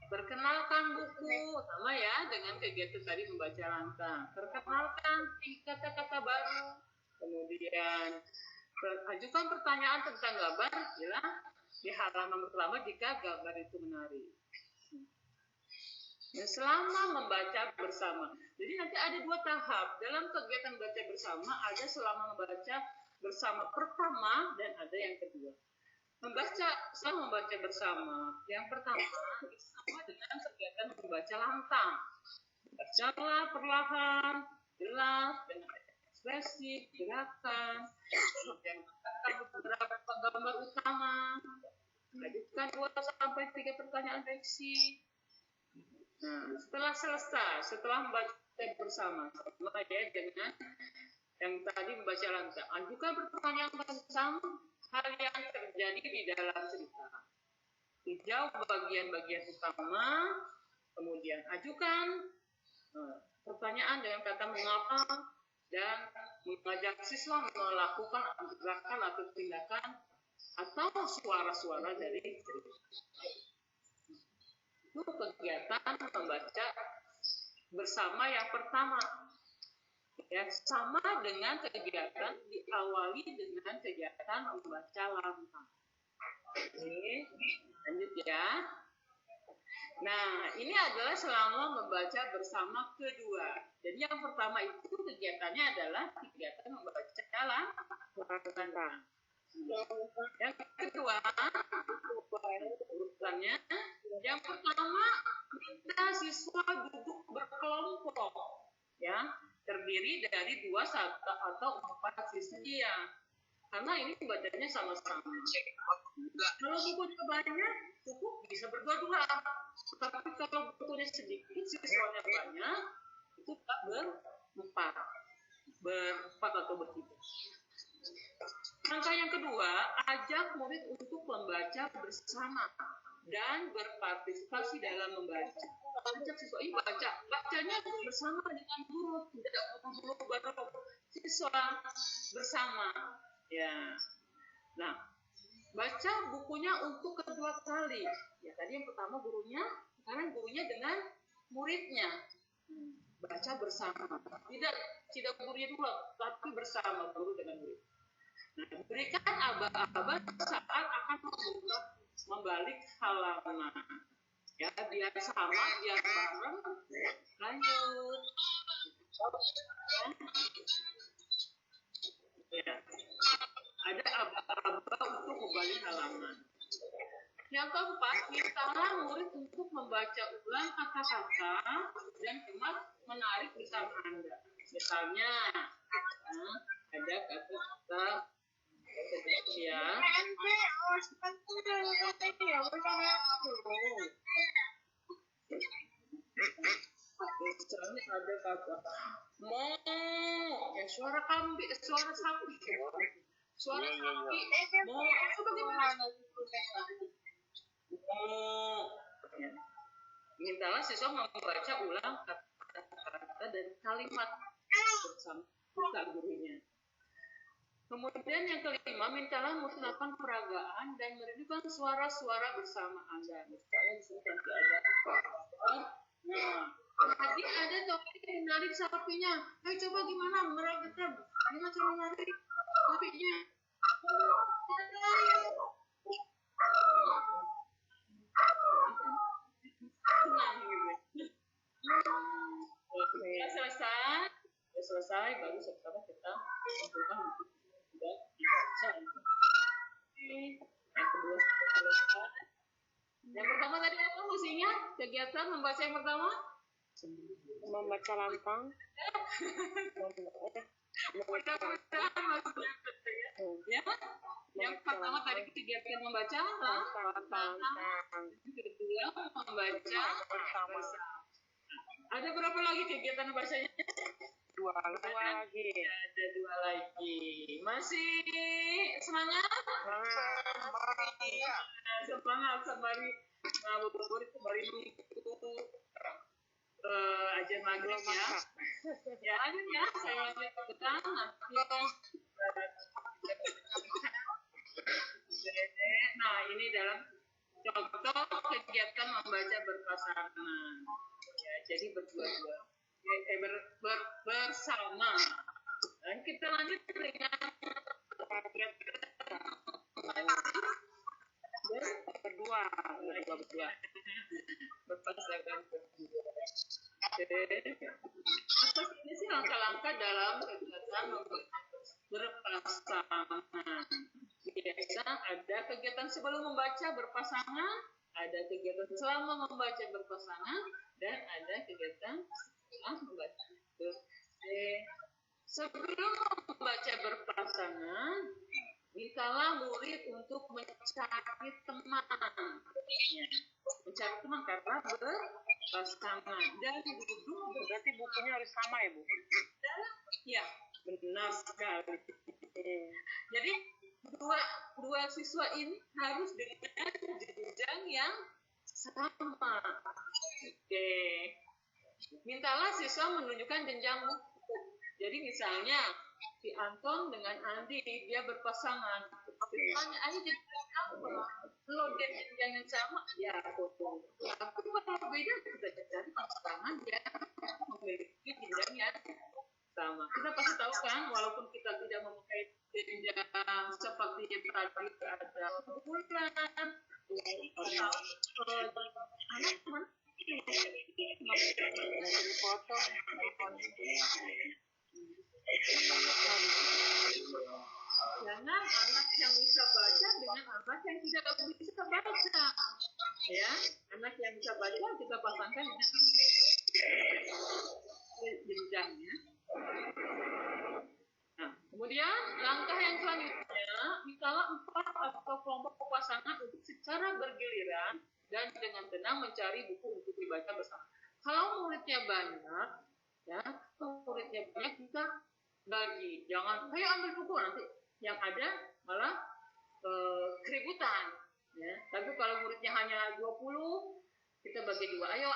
perkenalkan buku, sama ya dengan kegiatan tadi membaca lantang. Perkenalkan kata-kata baru. Kemudian ajukan pertanyaan tentang gambar, jelas di halaman pertama jika gambar itu menarik. Nah, selama membaca bersama. Jadi nanti ada 2 tahap dalam kegiatan membaca bersama. Ada selama membaca bersama pertama dan ada yang kedua. Selama membaca bersama, yang pertama sama dengan kegiatan membaca lantang. Bacalah perlahan, jelas, dengan ekspresi, gerakan, dan mengatakan beberapa gambar utama. Ajukan 2-3 pertanyaan prediksi. Nah, setelah membaca bersama, sama ya dengan yang tadi membaca lantang. Ajukan pertanyaan tentang hal yang terjadi di dalam cerita. Hijau bagian-bagian utama, kemudian ajukan pertanyaan dengan kata mengapa, dan mengajak siswa melakukan gerakan atau tindakan atau suara-suara dari cerita. Itu kegiatan membaca bersama yang pertama. Ya, sama dengan kegiatan diawali dengan kegiatan membaca lantang. Oke, lanjut ya. Nah, ini adalah selama membaca bersama kedua. Jadi yang pertama itu kegiatannya adalah kegiatan membaca lantang. Yang kedua, urutannya, yang pertama minta siswa duduk berkelompok, ya, terdiri dari 2 atau 4 siswa, karena ini bacanya sama-sama. Kalau bukunya banyak, cukup bisa berdua-dua. Tapi kalau bukunya sedikit, siswanya banyak, itu tak berempat atau bertiga. Langkah yang kedua, ajak murid untuk membaca bersama dan berpartisipasi dalam membaca. Ajak siswa ini bacanya bersama dengan guru, tidak guru baru siswa bersama. Ya, nah, baca bukunya untuk kedua kali. Ya, tadi yang pertama gurunya, sekarang gurunya dengan muridnya. Baca bersama. Tidak gurunya dulu, tapi bersama guru dengan murid. Nah, berikan aba-aba saat akan membalik halaman. Ya, biar sama, biar bareng. Lanjut. Ya. Ada aba-aba untuk membalik halaman. Yang keempat, mintalah murid untuk membaca ulang kata-kata dan menarik bersama Anda. Misalnya, ada kata-kata ya. Misalnya ada kata mo, ya suara kambing, suara sapi. Suara sapi, mo, itu bagaimana? Ya. Mintalah siswa membaca ulang kata-kata dan kalimat bersama gurunya. Kemudian yang kelima, mintalah murid melakukan peragaan dan merindukan suara-suara bersama Anda. Misalnya di sini nanti ada tadi ada tokoh yang menarik sapinya. Ayo coba gimana meragakan? Gimana cara menarik sapinya? Selesai, baru sekarang kita kumpulkan buku sudah dibaca. Yang kedua selesai. Yang pertama tadi apa fungsinya? Kegiatan membaca yang pertama? Membaca lantang. Mudah-mudahan maksudnya ya. Yang pertama tadi kegiatan membaca lantang. Yang kedua membaca bersama. Ada berapa lagi kegiatan bacanya? Dua lagi. Ada dua lagi. Masih semangat? Semangat sembari ngabuburit sembari nunggu ajar maghrib ya. Ya lanjut ya. Saya lanjutkan nanti. Nah ini dalam contoh kegiatan membaca berpasangan. Ya, jadi berdua-dua. Bersama. Dan kita lanjut dengan berdua. Berpasangan berdua. Apa sih langkah-langkah dalam kegiatan berpasangan? Biasa ada kegiatan sebelum membaca berpasangan, ada kegiatan selama membaca berpasangan, dan ada kegiatan setelah membaca. Sebelum membaca berpasangan, mintalah murid untuk mencari teman. Mencari teman karena berpasangan. Dan duduk Berarti bukunya harus sama ya, Bu? Ya, benar sekali. Jadi dua siswa ini harus dengan jenjang yang sama. Oke. Mintalah siswa menunjukkan jenjang buku. Jadi misalnya si Anton dengan Andi dia berpasangan. Tanya aja jenjang apa? Kalau dia jenjang yang sama, ya foto. Tapi kalau beda kita cari pasangan yang memiliki jenjang yang sama. Kita pasti tahu kan, walaupun kita tidak memakai jenjang seperti tadi ada bulan, anak mana? Foto. Jangan anak yang bisa baca dengan anak yang tidak bisa baca. Ya, anak yang bisa baca kita pasangkan dengan jenjangnya. Nah, kemudian langkah yang selanjutnya, mintalah 4 atau kelompok pasangan secara bergiliran dan dengan tenang mencari buku untuk dibaca bersama. Kalau muridnya banyak, ya, kita bagi, jangan ayo ambil buku, nanti yang ada malah keributan, ya. Tapi kalau muridnya hanya 20, kita bagi dua, ayo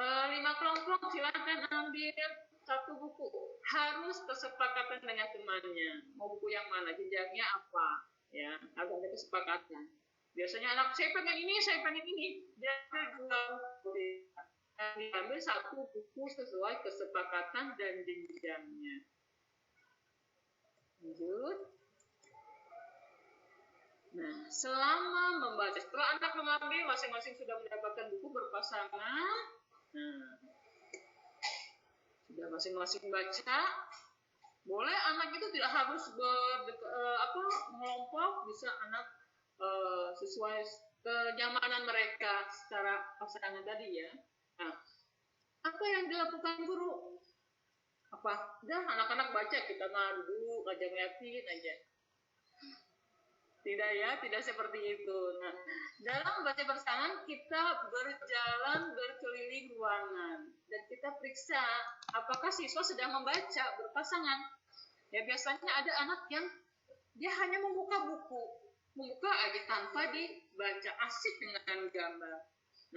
5 kelompok silakan ambil satu buku, harus kesepakatan dengan temannya, mau buku yang mana, jenjangnya apa, ya, harus ada kesepakatan. Biasanya anak saya pengen ini, jangan dua, diambil satu buku sesuai kesepakatan dan jenjangnya. Lanjut. Nah, selama membaca, setelah anak mengambil, masing-masing sudah mendapatkan buku berpasangan. Nah, sudah masing-masing baca. Boleh anak itu tidak harus mengelompok, bisa anak sesuai kenyamanan mereka secara pasangan tadi, ya. Nah, apa yang dilakukan guru? Apa? Udah anak-anak baca, kita ngadu, aja ngeliatin aja. Tidak, ya, tidak seperti itu. Nah, dalam baca bersama kita berjalan berkeliling ruangan dan kita periksa apakah siswa sedang membaca berpasangan. Ya, biasanya ada anak yang dia hanya membuka aja tanpa dibaca, asik dengan gambar.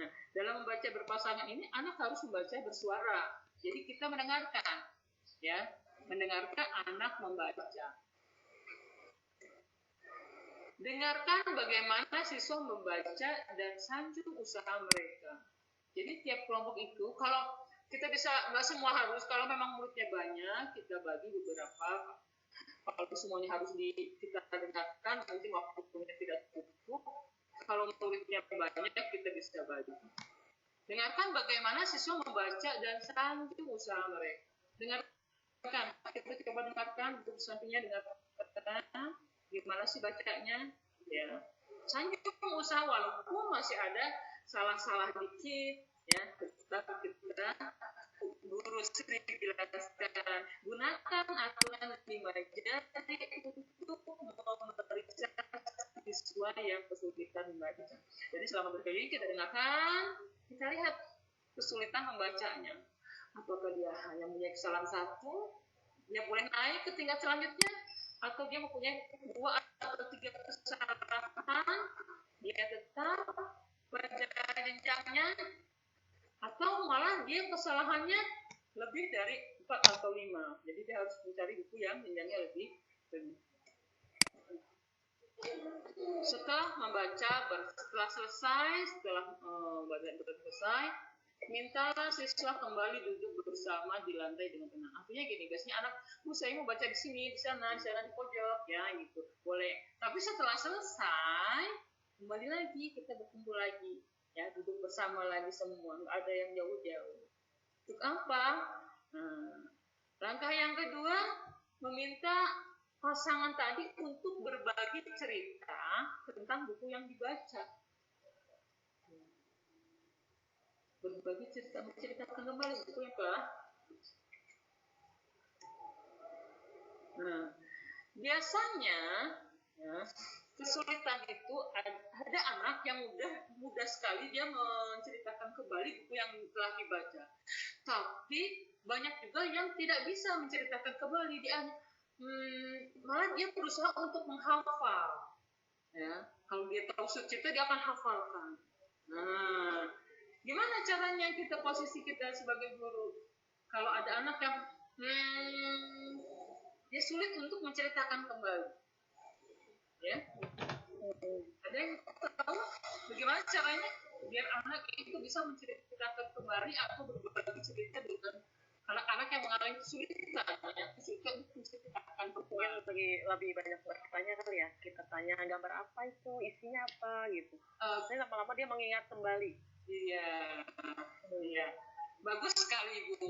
Nah, dalam membaca berpasangan ini anak harus membaca bersuara. Jadi kita mendengarkan, ya, mendengarkan anak membaca. Dengarkan bagaimana siswa membaca dan sanjung usaha mereka. Jadi tiap kelompok itu, kalau kita bisa, nggak semua harus, kalau memang muridnya banyak, kita bagi beberapa. Kalau semuanya harus kita dengarkan, nanti waktunya tidak cukup. Kalau muridnya banyak, kita bisa bagi. Dengarkan bagaimana siswa membaca dan sanjung usaha mereka. Dengarkan, kita coba dengarkan, duduk sampingnya dengarkan. Gimana sih bacanya, ya, sanjung usaha walaupun masih ada salah-salah dikit, ya, tetap kita guru sering jelaskan, gunakan aturan 5 jari untuk memeriksa siswa yang kesulitan membaca. Jadi selama berkeliling kita dengarkan, kita lihat kesulitan membacanya, apakah dia hanya punya kesalahan satu, dia boleh naik ke tingkat selanjutnya, atau dia mempunyai 2 atau 3 kesalahan, dia tetap pada jenjangnya, atau malah dia kesalahannya lebih dari 4 atau 5. Jadi dia harus mencari buku yang jenjangnya lebih tinggi. Setelah membaca, setelah selesai, mintalah siswa kembali duduk bersama di lantai dengan tenang. Artinya gini, biasanya anak, saya mau baca di sini, di sana di pojok, ya, gitu. Boleh. Tapi setelah selesai, kembali lagi, kita berkumpul lagi, ya, duduk bersama lagi semua, nggak ada yang jauh-jauh. Untuk apa? Nah, langkah yang kedua, meminta pasangan tadi untuk berbagi cerita tentang buku yang dibaca. Berbagi cerita, menceritakan kembali buku yang telah. Nah, biasanya, ya, kesulitan itu ada anak yang mudah sekali dia menceritakan kembali buku yang telah dibaca. Tapi banyak juga yang tidak bisa menceritakan kembali, malah dia berusaha untuk menghafal. Ya, kalau dia tahu subjeknya dia akan hafalkan. Nah, gimana caranya posisi kita sebagai guru? Kalau ada anak yang dia sulit untuk menceritakan kembali, ya, ada yang tahu bagaimana caranya biar anak itu bisa menceritakan kembali atau berbagi cerita dengan anak-anak yang mengalami kesulitan untuk menceritakan kembali? Lebih banyak bertanya kali ya, kita tanya gambar apa itu, isinya apa gitu. Nanti lama-lama dia mengingat kembali. Iya, bagus sekali Bu.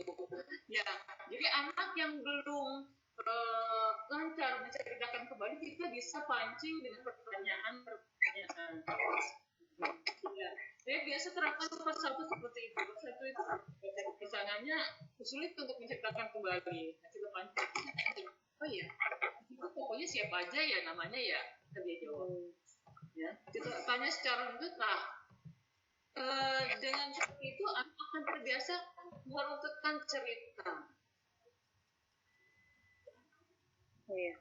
Ya, jadi anak yang belum lancar menceritakan kembali, kita bisa pancing dengan pertanyaan. Ya, saya biasa terapkan pas satu seperti itu. Pas satu itu pasangannya sulit untuk menceritakan kembali. Nah, kita pancing. Oh ya, itu pokoknya siapa aja ya namanya ya, kita dia jawab. Ya, kita tanya secara lanjut. Nah, dengan seperti itu anak akan terbiasa meruntutkan cerita. Iya.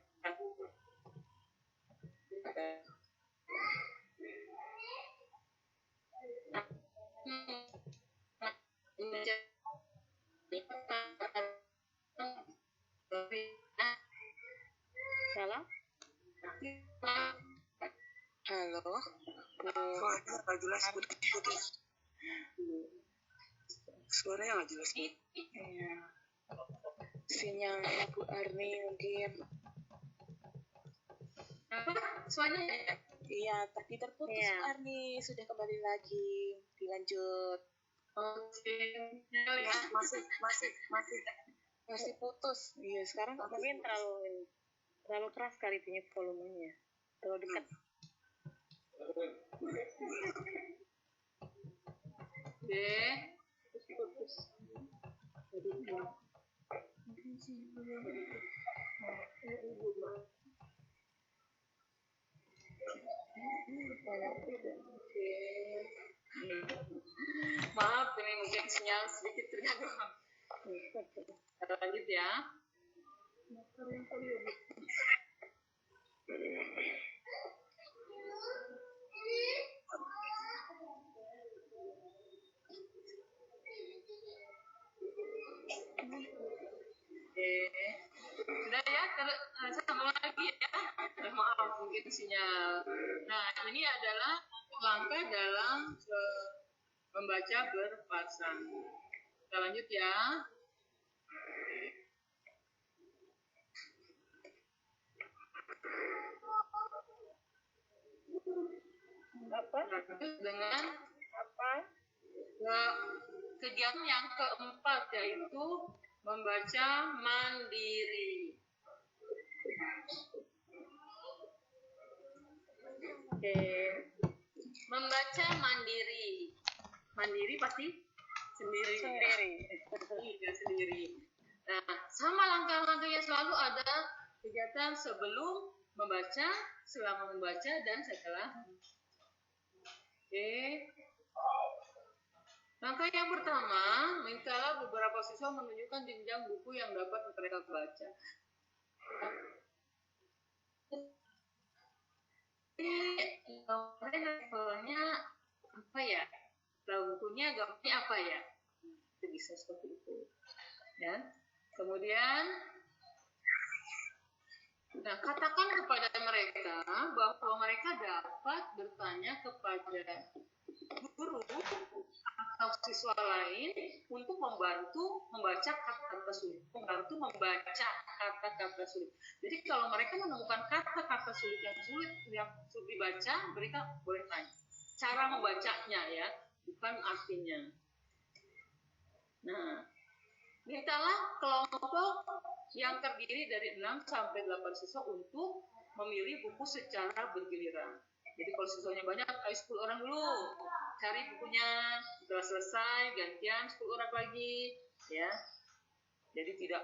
Halo? Halo. Suaranya nggak jelas, putus. Suaranya nggak jelas, Bu. Iya. Sinyalnya Bu Arni mungkin. Suaranya Iya, tadi terputus Iya. Bu Arni. Sudah kembali lagi. Dilanjut. ya, Masih putus. Iya, sekarang Mungkin terlalu keras kali ini volumenya. Terlalu dekat. putus. Maaf, ini mungkin sinyal sedikit terganggu. Kita lanjut ya. Sudah ya, sama lagi ya. Maaf, mungkin sinyal. Nah, ini adalah langkah dalam membaca berpasangan. Kita lanjut ya. Apa? Dengan Apa? kegiatan yang keempat, yaitu membaca mandiri. Oke. Membaca mandiri. Mandiri pasti sendiri. Iya, sendiri. Nah, sama langkah-langkahnya selalu ada kegiatan sebelum membaca, selama membaca, dan setelah. Oke. Langkah yang pertama, mintalah beberapa siswa menunjukkan jenjang buku yang dapat mereka baca. Ini levelnya apa ya? Bukunya gambarnya apa ya? Itu bisa seperti itu. Ya. Kemudian, nah, katakan kepada mereka bahwa mereka dapat bertanya kepada guru atau siswa lain untuk membantu membaca kata-kata sulit. Jadi kalau mereka menemukan kata-kata sulit yang sulit dibaca, mereka boleh tanya. Cara membacanya ya, bukan artinya. Nah, mintalah kelompok yang terdiri dari 6 sampai 8 siswa untuk memilih buku secara bergiliran. Jadi kalau siswanya banyak, 10 orang dulu cari bukunya. Setelah selesai, gantian 10 orang lagi, ya. Jadi tidak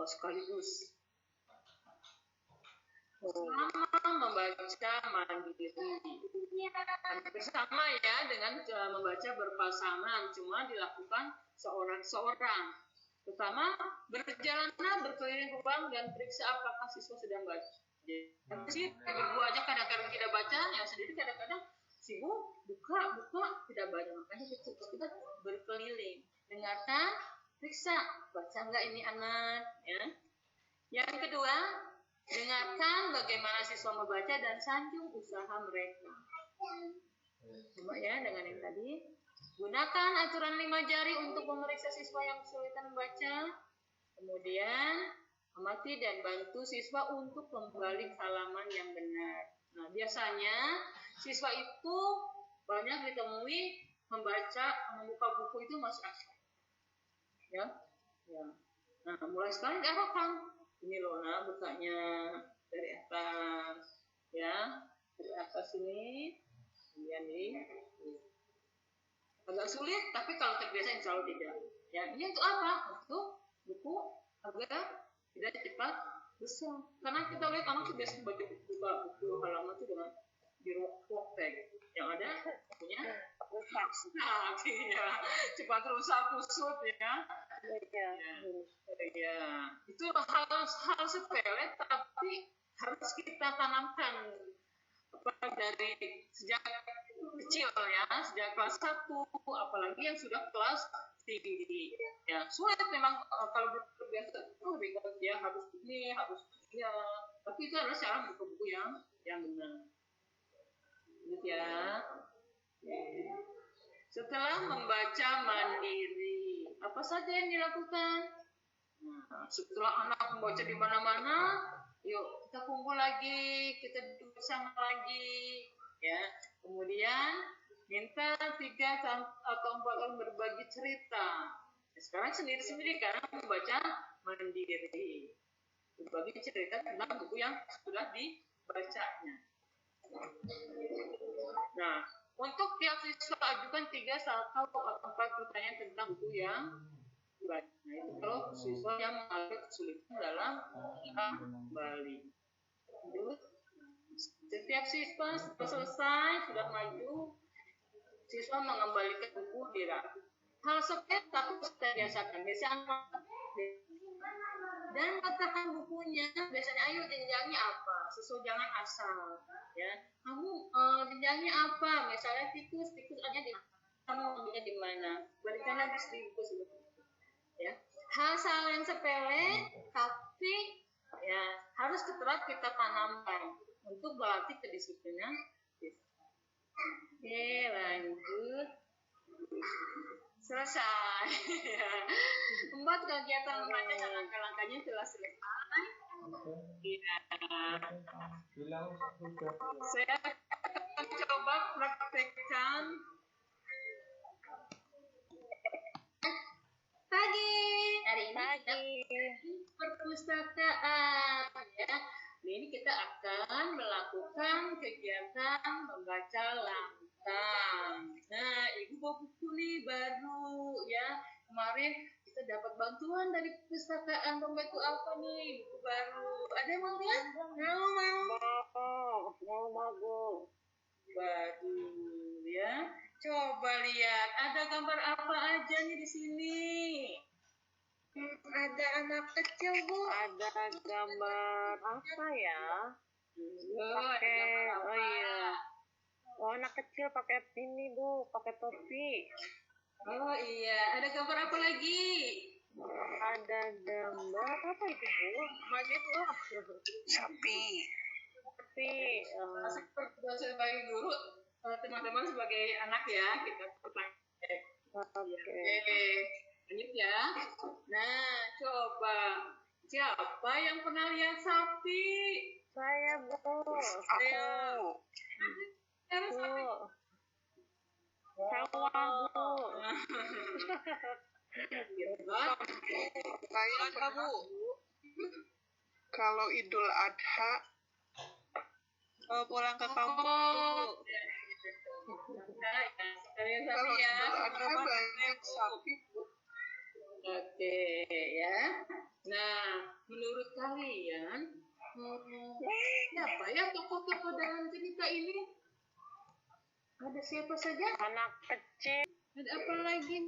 sekaligus. Selama membaca mandiri, bersama ya dengan membaca berpasangan, cuma dilakukan seorang-seorang. Pertama, berjalanlah berkeliling ruang dan periksa apakah siswa sedang baca. Jadi berdua aja kadang-kadang tidak baca, yang sendiri kadang-kadang sibuk buka tidak baca. Makanya kita berkeliling, dengarkan, periksa baca enggak ini anak, ya. Yang kedua, dengarkan bagaimana siswa membaca dan sanjung usaha mereka. Sama ya dengan yang tadi. Gunakan aturan 5 jari untuk memeriksa siswa yang kesulitan membaca. Kemudian amati dan bantu siswa untuk membalik halaman yang benar. Nah, biasanya siswa itu banyak ditemui membuka buku itu masih asal. Ya. Nah, mulai sekarang diarahkan. Ini loh, nah, bukanya dari atas, ya, dari atas ini, kemudian ini. Agak sulit, tapi kalau terbiasa insya Allah tidak. Ya, ini untuk apa? Untuk buku agar tidak cepat besar. Karena kita lihat anak biasa baca buku halaman itu di Woktek yang ada punya rusak, ya cepat rusak kusut ya. Ya, itu hal sepele tapi harus kita tanamkan dari sejak kecil ya, sejak kelas 1, apalagi yang sudah kelas tinggi. Ya, sulit memang kalau belum terbiasa dia harus ini, harus ya. Tapi itu adalah cara buku-buku yang benar. Gitu ya. Setelah membaca mandiri, apa saja yang dilakukan? Nah, setelah anak membaca di mana-mana, yuk kita kumpul lagi, kita duduk bersama lagi, ya. Kemudian minta 3 atau 4 orang berbagi cerita. Sekarang sendiri-sendiri karena membaca mandiri, berbagi cerita tentang buku yang sudah dibacanya. Nah, untuk tiap siswa ajukan 3 atau 4 pertanyaan tentang buku yang dibaca. Nah, itu kalau siswa yang mengalami kesulitan dalam kembali. Setiap siswa sudah selesai, sudah maju, siswa mengembalikan buku di rak. Hal sepele tapi kita biasakan. Biasanya dan katakan bukunya, biasanya ayo jenjangnya apa, sesuai jangan asal ya. Kamu jenjangnya apa, misalnya tikus ada di mana, kamu ambilnya di mana, berikan lagi 1000 ya. Hal yang sepele tapi ya harus tetap kita tanamkan untuk melatih kedisiplinan. Oke, lanjut. Selesai. Membuat kegiatan membaca dan langkah-langkahnya telah selesai. Ya. Saya akan coba praktekkan. Pagi. Hari ini perpustakaan ya. Ini kita akan melakukan kegiatan membaca lantang. Nah, Ibu bawa buku nih baru ya. Kemarin kita dapat bantuan dari perpustakaan. Membantu apa nih? Buku baru. Ada yang mau lihat? Mau. Baru ya. Coba lihat. Ada gambar apa aja nih di sini? Ada anak kecil, Bu. Ada gambar apa ya? Pakai, oh iya. Oh, anak kecil pakai ini, Bu, pakai topi. Oh iya, ada gambar apa lagi? Ada gambar apa itu, Bu? Masih Bu. Sapi. Sebagai guru, teman-teman sebagai anak ya, kita praktek. Oke. Lanjut ya. Nah, coba. Siapa yang pernah lihat sapi? Saya, Bu. Aku. Sawah, Bu. Saya Bu. Kalau Idul Adha pulang ke kampung, Bu. Kalau Idul Adha banyak sapi, Bu. Oke ya. Nah, menurut kalian siapa ya tokoh-tokoh dalam cerita ini? Ada siapa saja? Anak kecil. Ada apa lagi?